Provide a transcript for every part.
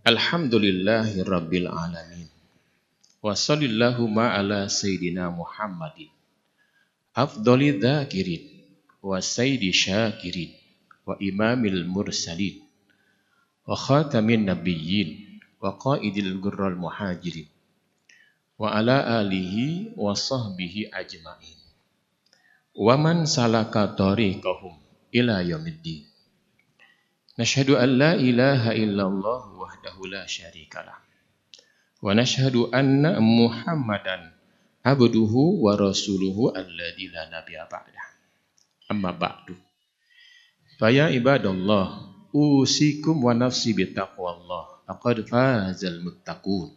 Alhamdulillahi Rabbil Alamin. Wa sallallahu ala Sayyidina Muhammadin. Afdoli dhakirin. Wa sayyidi syakirin. Wa imamil mursalin. Wa khatamin nabiyyin. Wa qaidil gurral muhajirin. Wa ala alihi wa sahbihi ajma'in. Wa man salaka tariqahum ila yaumiddin. Nashhadu an la ilaha illallah wahdahu la syarikalah. Wa nashhadu anna Muhammadan abduhu wa rasuluhu alladzi la nabiyya ba'dah. Amma ba'du. Fa ya ibadallah, usikum wa nafsi bittaqwallah. Faqad fazal muttaqun.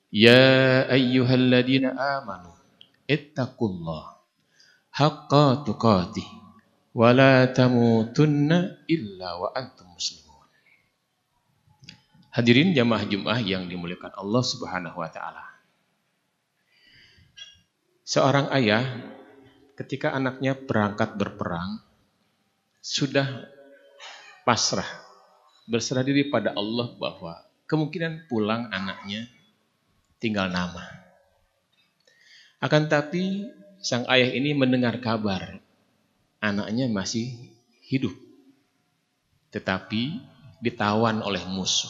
Ya ayyuhalladzina amanu ittaqullah haqqa tuqatih wa la tamutunna illa wa antum muslimun. Hadirin jamaah Jumat yang dimuliakan Allah Subhanahu wa taala. Seorang ayah ketika anaknya berangkat berperang sudah pasrah, berserah diri pada Allah bahwa kemungkinan pulang anaknya tinggal nama. Akan tapi sang ayah ini mendengar kabar anaknya masih hidup, tetapi ditawan oleh musuh.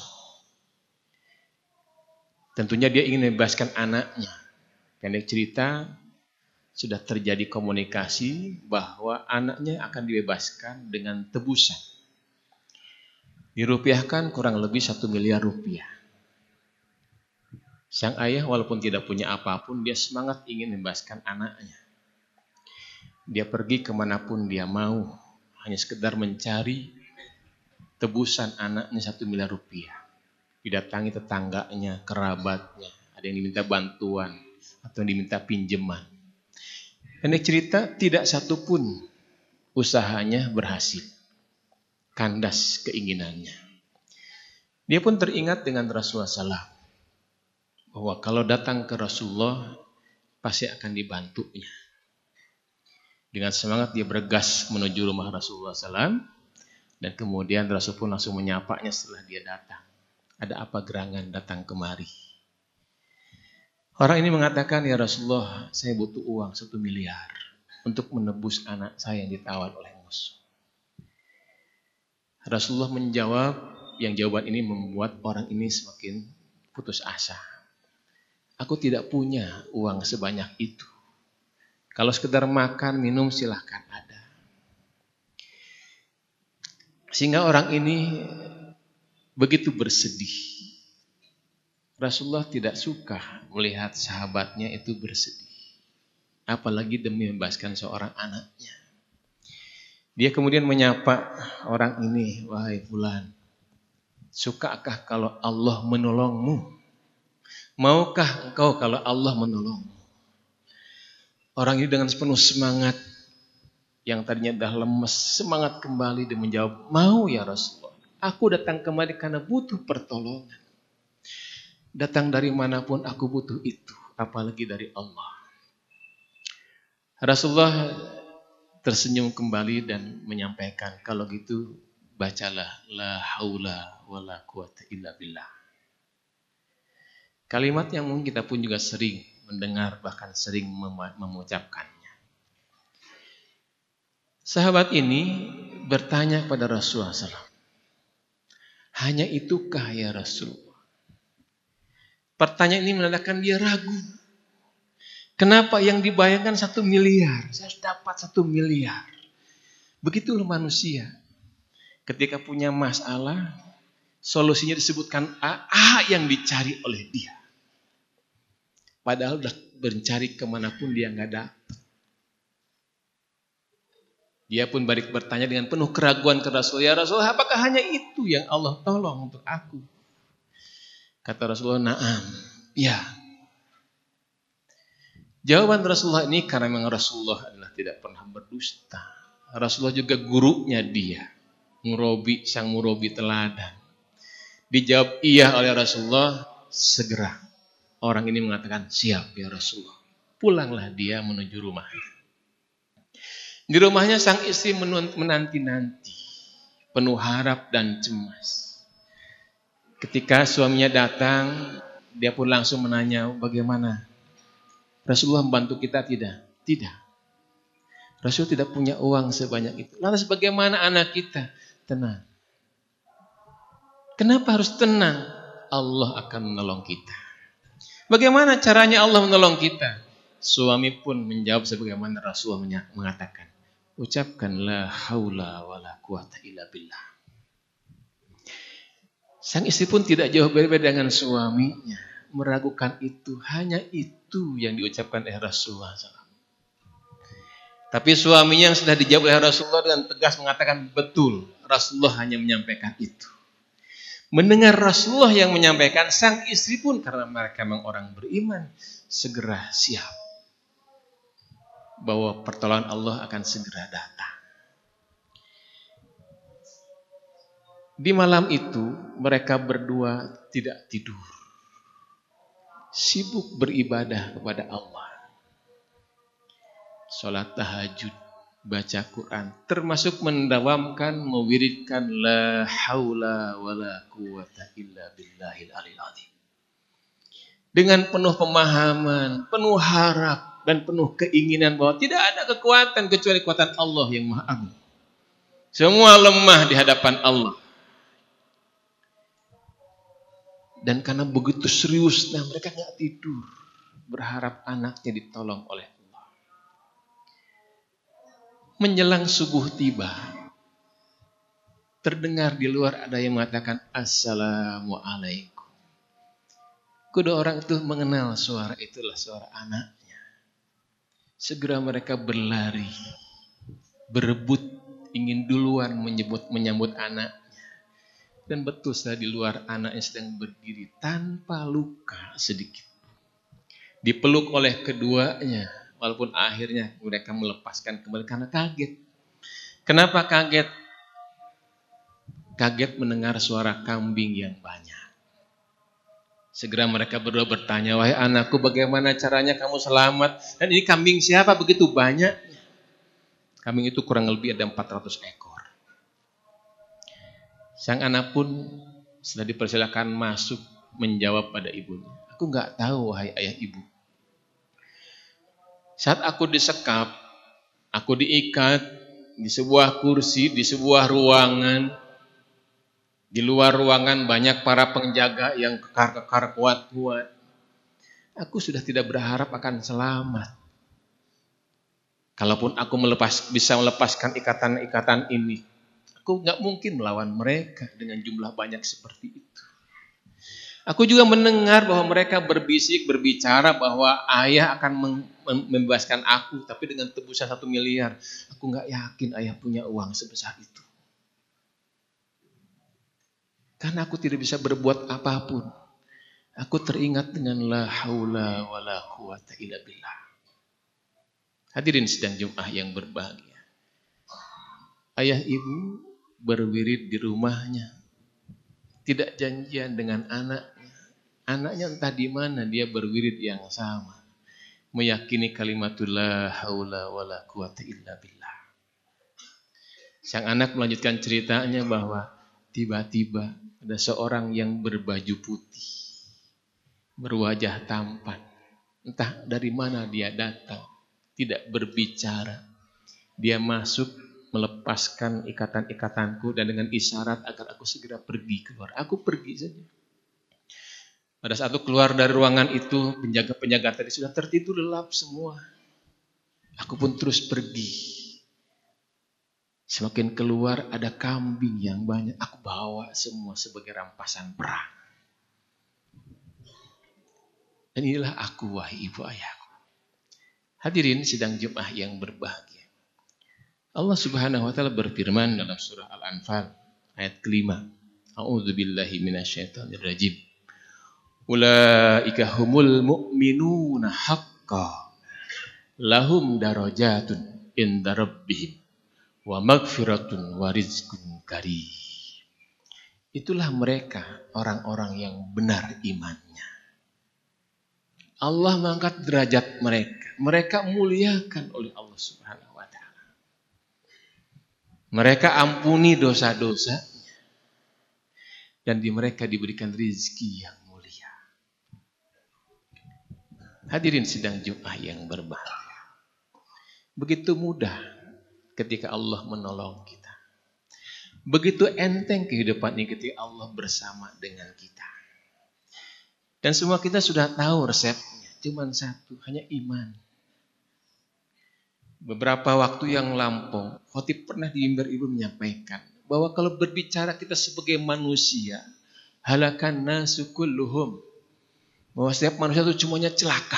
Tentunya dia ingin membebaskan anaknya. Pendek cerita, sudah terjadi komunikasi bahwa anaknya akan dibebaskan dengan tebusan. Dirupiahkan kurang lebih 1 miliar rupiah. Sang ayah walaupun tidak punya apapun, dia semangat ingin membebaskan anaknya. Dia pergi kemanapun dia mau, hanya sekedar mencari tebusan anaknya 1 miliar rupiah. Didatangi tetangganya, kerabatnya, ada yang diminta bantuan atau yang diminta pinjaman. Pendek cerita, tidak satu pun usahanya berhasil. Kandas keinginannya. Dia pun teringat dengan Rasulullah SAW, bahwa kalau datang ke Rasulullah pasti akan dibantunya. Dengan semangat dia bergas menuju rumah Rasulullah SAW, dan kemudian Rasul pun langsung menyapanya setelah dia datang. Ada apa gerangan datang kemari? Orang ini mengatakan, ya Rasulullah, saya butuh uang 1 miliar untuk menebus anak saya yang ditawan oleh musuh. Rasulullah menjawab, yang jawaban ini membuat orang ini semakin putus asa. Aku tidak punya uang sebanyak itu. Kalau sekedar makan, minum silahkan ada. Sehingga orang ini begitu bersedih. Rasulullah tidak suka melihat sahabatnya itu bersedih. Apalagi demi membebaskan seorang anaknya. Dia kemudian menyapa orang ini, wahai fulan, sukakah kalau Allah menolongmu? Maukah engkau kalau Allah menolongmu? Orang ini dengan sepenuh semangat, yang tadinya dah lemes, semangat kembali dan menjawab, mau ya Rasulullah. Aku datang kemari karena butuh pertolongan. Datang dari manapun aku butuh itu, apalagi dari Allah. Rasulullah tersenyum kembali dan menyampaikan, kalau gitu bacalah la haula wala quwata illa billah. Kalimat yang mungkin kita pun juga sering mendengar, bahkan sering mengucapkannya. Sahabat ini bertanya pada Rasulullah SAW, hanya itukah ya Rasulullah? Pertanyaan ini menandakan dia ragu. Kenapa yang dibayangkan 1 miliar? Saya harus dapat 1 miliar. Begitulah manusia. Ketika punya masalah, solusinya disebutkan A yang dicari oleh dia. Padahal udah mencari kemanapun dia nggak dapat. Dia pun balik bertanya dengan penuh keraguan ke Rasul. Ya Rasulullah, apakah hanya itu yang Allah tolong untuk aku? Kata Rasulullah, na'am, ya. Jawaban Rasulullah ini karena memang Rasulullah adalah tidak pernah berdusta. Rasulullah juga gurunya dia, sang murabi teladan. Dijawab iya oleh Rasulullah, segera orang ini mengatakan, siap ya Rasulullah. Pulanglah dia menuju rumahnya. Di rumahnya sang istri menanti-nanti, penuh harap dan cemas. Ketika suaminya datang, dia pun langsung menanya, bagaimana? Rasulullah membantu kita tidak? Tidak. Rasul tidak punya uang sebanyak itu. Lantas bagaimana anak kita? Tenang. Kenapa harus tenang? Allah akan menolong kita. Bagaimana caranya Allah menolong kita? Suami pun menjawab sebagaimana Rasulullah mengatakan. Ucapkan la haula wa la quwata illa billah. Sang istri pun tidak jauh berbeda dengan suaminya. Meragukan itu, hanya itu yang diucapkan oleh Rasulullah SAW. Tapi suaminya yang sudah dijawab oleh Rasulullah dengan tegas mengatakan betul. Rasulullah hanya menyampaikan itu. Mendengar Rasulullah yang menyampaikan, sang istri pun karena mereka memang orang beriman, segera siap bahwa pertolongan Allah akan segera datang. Di malam itu mereka berdua tidak tidur, sibuk beribadah kepada Allah. Salat tahajud, baca Quran, termasuk mendawamkan, mewiridkan la haula wala quwata illa billahil aliyil azim. Dengan penuh pemahaman, penuh harap dan penuh keinginan bahwa tidak ada kekuatan kecuali kekuatan Allah yang Maha Agung. Semua lemah di hadapan Allah. Dan karena begitu seriusnya mereka nggak tidur, berharap anaknya ditolong oleh Allah. Menjelang subuh tiba, terdengar di luar ada yang mengatakan Assalamualaikum. Kedua orang itu mengenal suara itulah suara anaknya. Segera mereka berlari, berebut, ingin duluan menyambut anaknya. Dan betul saja di luar anaknya sedang berdiri tanpa luka sedikit. Dipeluk oleh keduanya. Walaupun akhirnya mereka melepaskan kembali karena kaget. Kenapa kaget? Kaget mendengar suara kambing yang banyak. Segera mereka berdua bertanya, wahai anakku bagaimana caranya kamu selamat? Dan ini kambing siapa begitu banyak? Kambing itu kurang lebih ada 400 ekor. Sang anak pun sudah dipersilakan masuk menjawab pada ibunya. Aku nggak tahu wahai ayah ibu. Saat aku disekap, aku diikat di sebuah kursi, di sebuah ruangan. Di luar ruangan banyak para penjaga yang kekar-kekar kuat-kuat. Aku sudah tidak berharap akan selamat. Kalaupun aku bisa melepaskan ikatan-ikatan ini, aku nggak mungkin melawan mereka dengan jumlah banyak seperti itu. Aku juga mendengar bahwa mereka berbicara bahwa ayah akan membebaskan aku, tapi dengan tebusan 1 miliar. Aku nggak yakin ayah punya uang sebesar itu. Karena aku tidak bisa berbuat apapun. Aku teringat dengan la haula wa la quwata illa billah. Hadirin sidang Jumat yang berbahagia. Ayah ibu berwirid di rumahnya. Tidak janjian dengan anaknya. Anaknya entah di mana dia berwirid yang sama. Meyakini kalimatul la haula wa la quwata illa billah. Sang anak melanjutkan ceritanya bahwa tiba-tiba ada seorang yang berbaju putih, berwajah tampan. Entah dari mana dia datang, tidak berbicara. Dia masuk melepaskan ikatan-ikatanku dan dengan isyarat agar aku segera pergi keluar. Aku pergi saja. Pada saat aku keluar dari ruangan itu, penjaga-penjaga tadi sudah tertidur lelap semua. Aku pun terus pergi. Semakin keluar ada kambing yang banyak. Aku bawa semua sebagai rampasan perang. Dan inilah aku wahai ibu ayahku. Hadirin sidang Jumat yang berbahagia. Allah Subhanahu wa taala berfirman dalam surah Al-Anfal ayat ke-5. A'udzubillahi minasyaitonir rajim. Ulaika humul mu'minuna haqqan lahum darajatun inda rabbihim wa magfiratun wa rizqun karim. Itulah mereka orang-orang yang benar imannya. Allah mengangkat derajat mereka. Mereka muliakan oleh Allah Subhanahu wa taala. Mereka ampuni dosa-dosanya. dan di mereka diberikan rizki yang mulia. Hadirin sidang Jumat yang berbahagia. Begitu mudah ketika Allah menolong kita. Begitu enteng kehidupan ini ketika Allah bersama dengan kita. Dan semua kita sudah tahu resepnya. Cuma satu, hanya iman. Beberapa waktu yang lampau, khotib pernah di mimbar ibu menyampaikan bahwa kalau berbicara kita sebagai manusia, halakan nasu kulluhum, bahwa setiap manusia itu semuanya celaka,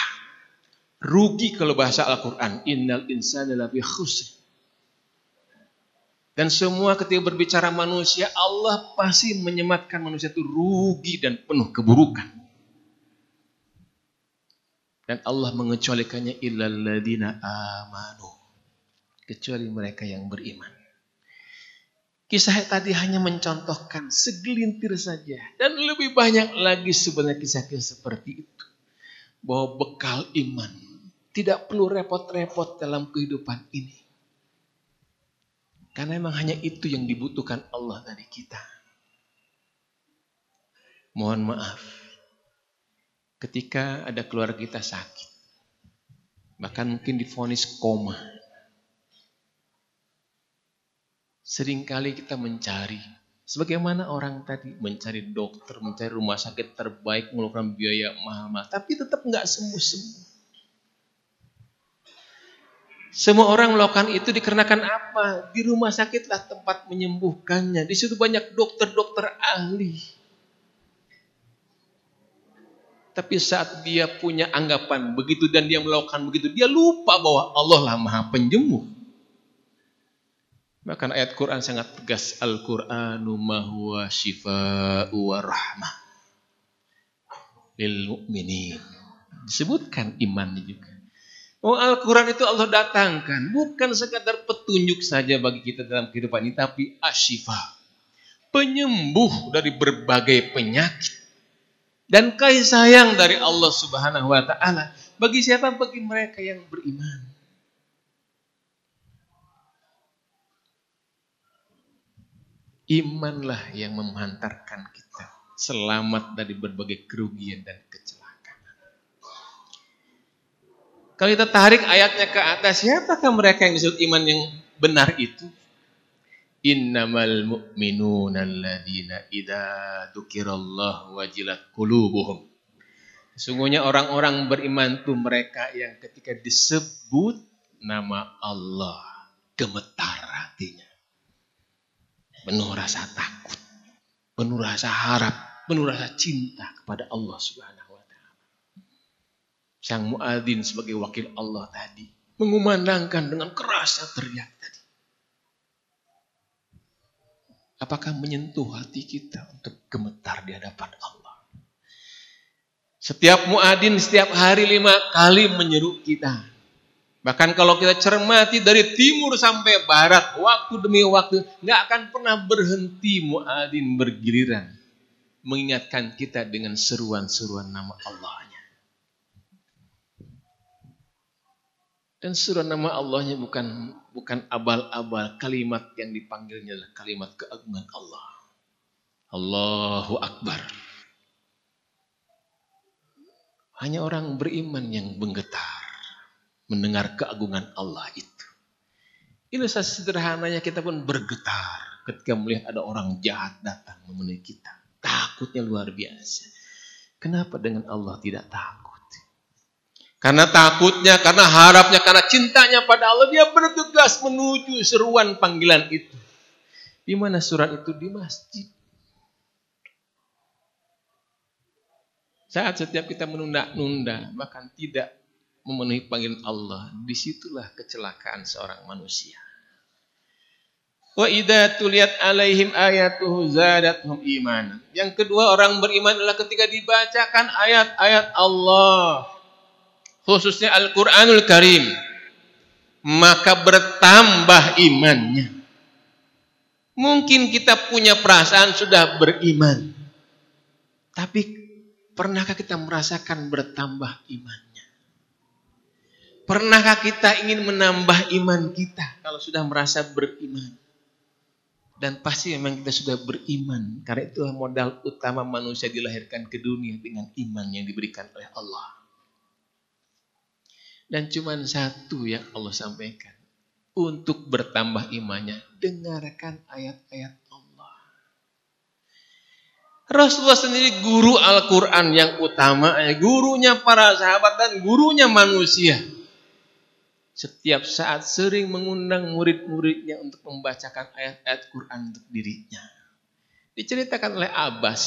rugi kalau bahasa Al-Quran, innal insana lafi khusr. Dan semua ketika berbicara manusia, Allah pasti menyematkan manusia itu rugi dan penuh keburukan. Dan Allah mengecualikannya illal ladzina amanu, kecuali mereka yang beriman. Kisah tadi hanya mencontohkan segelintir saja. Dan lebih banyak lagi sebenarnya kisah-kisah seperti itu. Bahwa bekal iman tidak perlu repot-repot dalam kehidupan ini. Karena memang hanya itu yang dibutuhkan Allah dari kita. Mohon maaf. Ketika ada keluarga kita sakit. Bahkan mungkin divonis koma. Seringkali kita mencari, sebagaimana orang tadi mencari dokter, mencari rumah sakit terbaik, mengeluarkan biaya mahal-mahal, tapi tetap nggak sembuh-sembuh. Semua orang melakukan itu dikarenakan apa? Di rumah sakitlah tempat menyembuhkannya. Di situ banyak dokter-dokter ahli. Tapi saat dia punya anggapan begitu dan dia melakukan begitu, dia lupa bahwa Allah lah Maha Penyembuh. Bahkan ayat Quran sangat tegas, Al-Qur'anu ma huwa syifa'u wa rahmah lil mu'minin. Disebutkan imannya juga. Oh, Al-Quran itu Allah datangkan bukan sekadar petunjuk saja bagi kita dalam kehidupan ini, tapi asyifa, penyembuh dari berbagai penyakit dan kasih sayang dari Allah Subhanahu wa taala bagi siapa? Bagi mereka yang beriman. Imanlah yang menghantarkan kita selamat dari berbagai kerugian dan kecelakaan. Kalau kita tarik ayatnya ke atas, siapakah mereka yang disebut iman yang benar itu? Innamal mu'minuna alladzina idza dzukirallahu wajilat qulubuhum. Sesungguhnya orang-orang beriman itu mereka yang ketika disebut nama Allah gemetar hatinya. Penuh rasa takut, penuh rasa harap, penuh rasa cinta kepada Allah Subhanahu wa taala. Sang muadzin sebagai wakil Allah tadi mengumandangkan dengan kerasnya teriak tadi. Apakah menyentuh hati kita untuk gemetar di hadapan Allah? Setiap muadzin setiap hari 5 kali menyeru kita. Bahkan kalau kita cermati dari timur sampai barat, waktu demi waktu, nggak akan pernah berhenti muadzin bergiliran mengingatkan kita dengan seruan-seruan nama Allahnya. Dan seruan nama Allahnya bukan abal-abal, kalimat yang dipanggilnya adalah kalimat keagungan Allah. Allahu Akbar. Hanya orang beriman yang menggetar mendengar keagungan Allah itu. Ilustrasi sederhananya kita pun bergetar ketika melihat ada orang jahat datang memenuhi kita. Takutnya luar biasa. Kenapa dengan Allah tidak takut? Karena takutnya, karena harapnya, karena cintanya pada Allah, dia bergegas menuju seruan panggilan itu. Di mana surat itu? Di masjid. Saat setiap kita menunda-nunda, bahkan tidak memenuhi panggilan Allah, disitulah kecelakaan seorang manusia. Wa idza tuliyat alaihim ayatuhu zadatuhum imanan. Yang kedua, orang beriman adalah ketika dibacakan ayat-ayat Allah, khususnya Al-Qur'anul Karim, maka bertambah imannya. Mungkin kita punya perasaan sudah beriman, tapi pernahkah kita merasakan bertambah iman? Pernahkah kita ingin menambah iman kita kalau sudah merasa beriman? Dan pasti memang kita sudah beriman. Karena itulah modal utama manusia dilahirkan ke dunia dengan iman yang diberikan oleh Allah. Dan cuma satu yang Allah sampaikan. Untuk bertambah imannya, dengarkan ayat-ayat Allah. Rasulullah sendiri guru Al-Quran yang utama. Gurunya para sahabat dan gurunya manusia. Setiap saat sering mengundang murid-muridnya untuk membacakan ayat-ayat Quran untuk dirinya. Diceritakan oleh Abbas,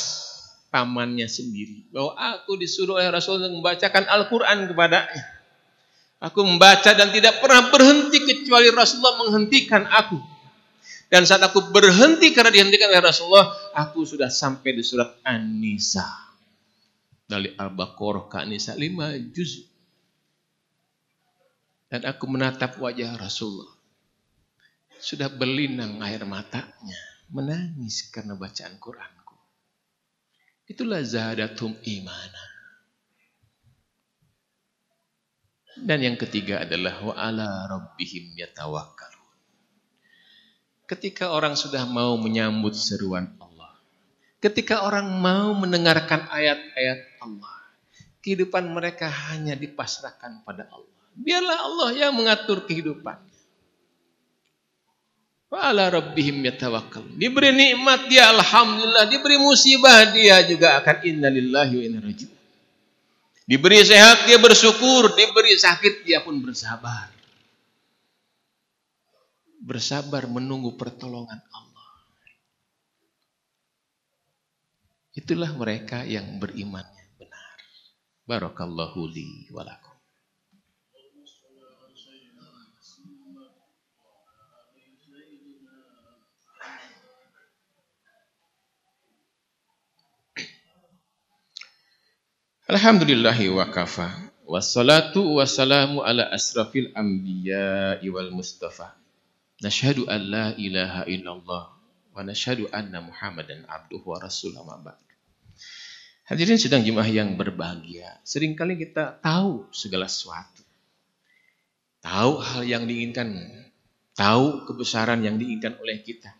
pamannya sendiri, bahwa aku disuruh oleh Rasul untuk membacakan Al-Quran kepadanya. Aku membaca dan tidak pernah berhenti kecuali Rasulullah menghentikan aku. Dan saat aku berhenti karena dihentikan oleh Rasulullah, aku sudah sampai di surat An-Nisa. Dari Al-Baqarah ke An-Nisa 5 juz. Dan aku menatap wajah Rasulullah. Sudah berlinang air matanya. Menangis karena bacaan Quranku. Itulah zadatum imana. Dan yang ketiga adalah wa ala rabbihim yatawakkalun. Ketika orang sudah mau menyambut seruan Allah. Ketika orang mau mendengarkan ayat-ayat Allah. Kehidupan mereka hanya dipasrahkan pada Allah. Biarlah Allah yang mengatur kehidupan. Wa ala rabbihim yatawakkalun. Diberi nikmat dia alhamdulillah, diberi musibah dia juga akan innalillahi wa inna ilaihi raji'un. Diberi sehat dia bersyukur, diberi sakit dia pun bersabar. Bersabar menunggu pertolongan Allah. Itulah mereka yang berimannya benar. Barakallahu li wa lakum. Alhamdulillahi wa kafa. Wassalatu wassalamu ala asrafil anbiya'i wal mustafa. Nashhadu an la ilaha illallah wa nashhadu anna Muhammadan abduhu wa rasuluhu ma ba'd. Hadirin sedang jemaah yang berbahagia. Seringkali kita tahu segala sesuatu. Tahu hal yang diinginkan. Tahu kebesaran yang diinginkan oleh kita.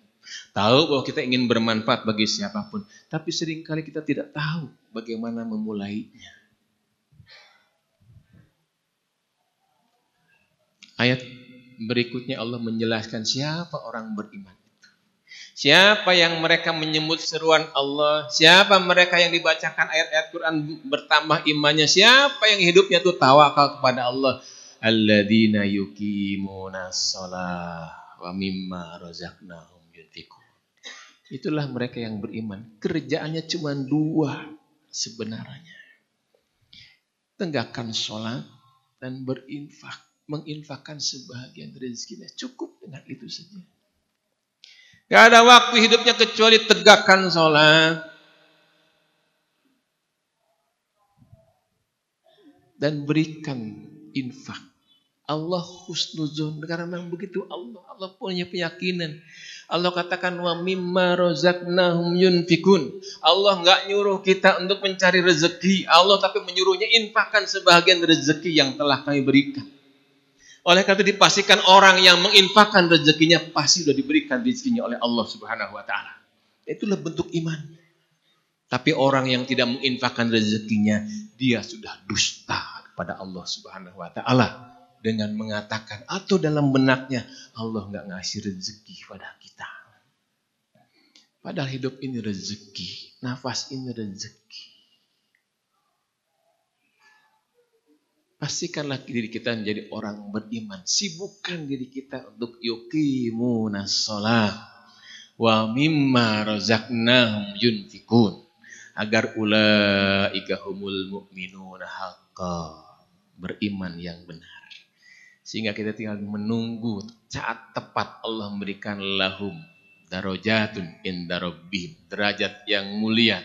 Tahu bahwa kita ingin bermanfaat bagi siapapun. Tapi seringkali kita tidak tahu bagaimana memulainya. Ayat berikutnya Allah menjelaskan siapa orang beriman. Siapa yang mereka menyebut seruan Allah. Siapa mereka yang dibacakan ayat-ayat Quran bertambah imannya. Siapa yang hidupnya itu tawakal kepada Allah. Alladzina yuqimunas shalah wa mimma razaqnahum. Itulah mereka yang beriman. Kerjaannya cuma dua sebenarnya. Tegakkan sholat dan berinfak. Menginfakkan sebahagian rezekinya. Cukup dengan itu saja. Gak ada waktu hidupnya kecuali tegakkan sholat. Dan berikan infak. Allah husnuzon. Karena memang begitu Allah. Allah punya keyakinan. Allah katakan wa mimma razaqnahum yunfikun. Allah enggak nyuruh kita untuk mencari rezeki. Allah tapi menyuruhnya infakkan sebahagian rezeki yang telah kami berikan. Oleh karena itu dipastikan orang yang menginfakkan rezekinya pasti sudah diberikan rezekinya oleh Allah Subhanahu wa taala. Itulah bentuk iman. Tapi orang yang tidak menginfakkan rezekinya, dia sudah dusta kepada Allah Subhanahu wa taala. Dengan mengatakan atau dalam benaknya Allah enggak ngasih rezeki pada kita. Padahal hidup ini rezeki, nafas ini rezeki. Pastikanlah diri kita menjadi orang beriman. Sibukkan diri kita untuk yuqimunas shalah wa mimma razaqnahum yunfikun agar ulaika humul mu'minuna haqqan, beriman yang benar. Sehingga kita tinggal menunggu saat tepat Allah memberikan lahum darajatun inda rabbihim, derajat yang mulia,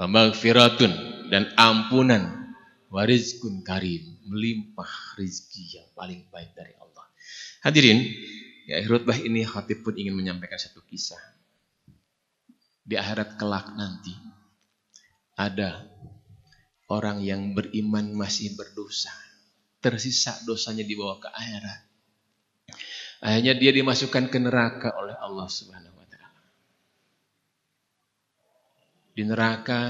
wa maghfiratun dan ampunan, wa rizqun karim, melimpah rezeki yang paling baik dari Allah. Hadirin, ya khutbah ini khatib pun ingin menyampaikan satu kisah. Di akhirat kelak nanti ada orang yang beriman masih berdosa. Tersisa dosanya dibawa ke akhirat. Akhirnya dia dimasukkan ke neraka oleh Allah Subhanahu wa taala. Di neraka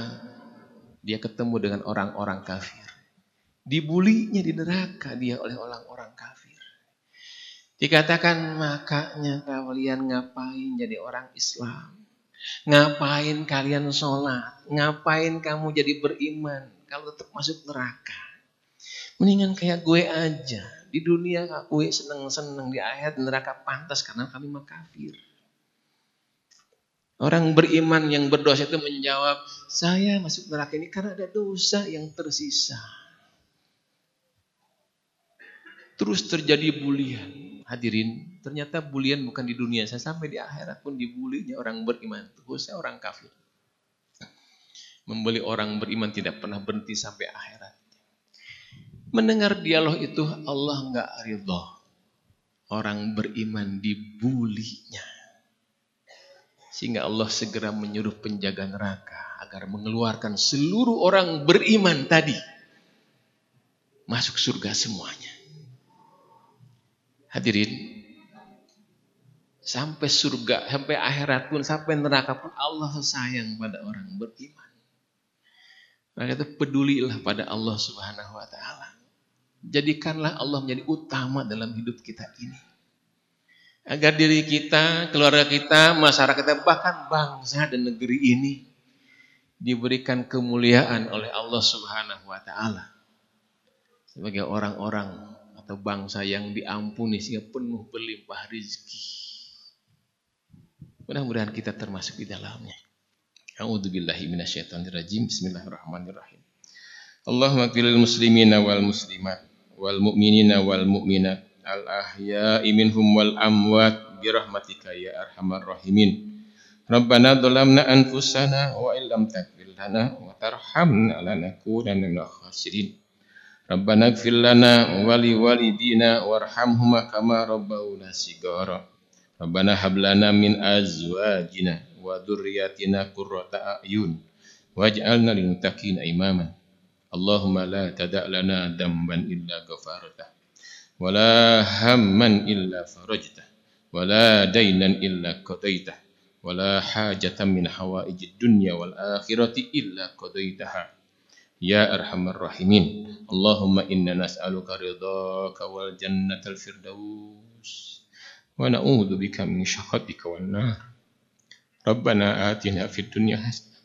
dia ketemu dengan orang-orang kafir. Dibulinya di neraka dia oleh orang-orang kafir. Dikatakan, makanya kalian ngapain jadi orang Islam? Ngapain kalian sholat? Ngapain kamu jadi beriman? Kalau tetap masuk neraka. Mendingan kayak gue aja. Di dunia gue seneng-seneng, di akhirat neraka pantas karena kami mah kafir. Orang beriman yang berdosa itu menjawab, saya masuk neraka ini karena ada dosa yang tersisa. Terus terjadi bulian. Hadirin, ternyata bulian bukan di dunia. Saya sampai di akhirat pun dibulinya orang beriman. Khususnya orang kafir. Membuli orang beriman tidak pernah berhenti sampai akhirat. Mendengar dialog itu Allah enggak ridho. Orang beriman dibulinya. Sehingga Allah segera menyuruh penjaga neraka agar mengeluarkan seluruh orang beriman tadi. Masuk surga semuanya. Hadirin, sampai surga, sampai akhirat pun, sampai neraka pun Allah sayang pada orang beriman. Maka itu pedulilah pada Allah Subhanahu wa taala. Jadikanlah Allah menjadi utama dalam hidup kita ini. Agar diri kita, keluarga kita, masyarakat kita, bahkan bangsa dan negeri ini diberikan kemuliaan oleh Allah Subhanahu wa taala. Sebagai orang-orang atau bangsa yang diampuni sehingga penuh berlimpah rezeki. Mudah-mudahan kita termasuk di dalamnya. A'udzubillahi minasyaitonirrajim. Bismillahirrahmanirrahim. Allahumma qilil muslimina wal muslimat wal mu'minina wal mu'minat al ahya'i minhum wal amwat birahmatika ya arhamar rahimin. Rabbana dhalamna anfusana wa illam taghfir lana wa tarhamna lanakunanna minal khasirin. Rabbana ighfir lana wa li walidina warhamhuma kama rabbawna shighara. Rabbana hab lana min azwajina wa dzurriyyatina qurrata a'yun waj'alna lil muttaqina imama. Allahumma la tada' lana damban illa ghafartah wa la hamman illa farajtah wa la daynan illa qadaitah wa la hajatan min hawaijid dunya wal akhirati illa qadaitaha ya arhamar rahimin. Allahumma inna nas'aluka ridhaka wal jannatal firdaus wa na'udzu bika min syakhatika wan nar. Rabbana atina fid dunya hasanah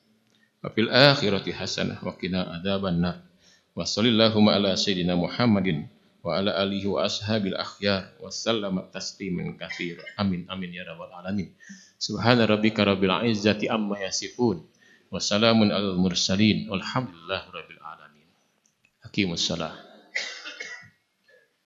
wa fil akhirati hasanah wa qina adzaban nar. Wa sallallahu ala sayyidina Muhammadin wa ala alihi wa ashabil akhyar wa sallama tasliman katsira. Amin amin ya rabbal alamin. Subhana rabbika rabbil izzati amma yasifun. Wassalamun alal mursalin. Walhamdulillahi rabbil alamin. Hakimus salam.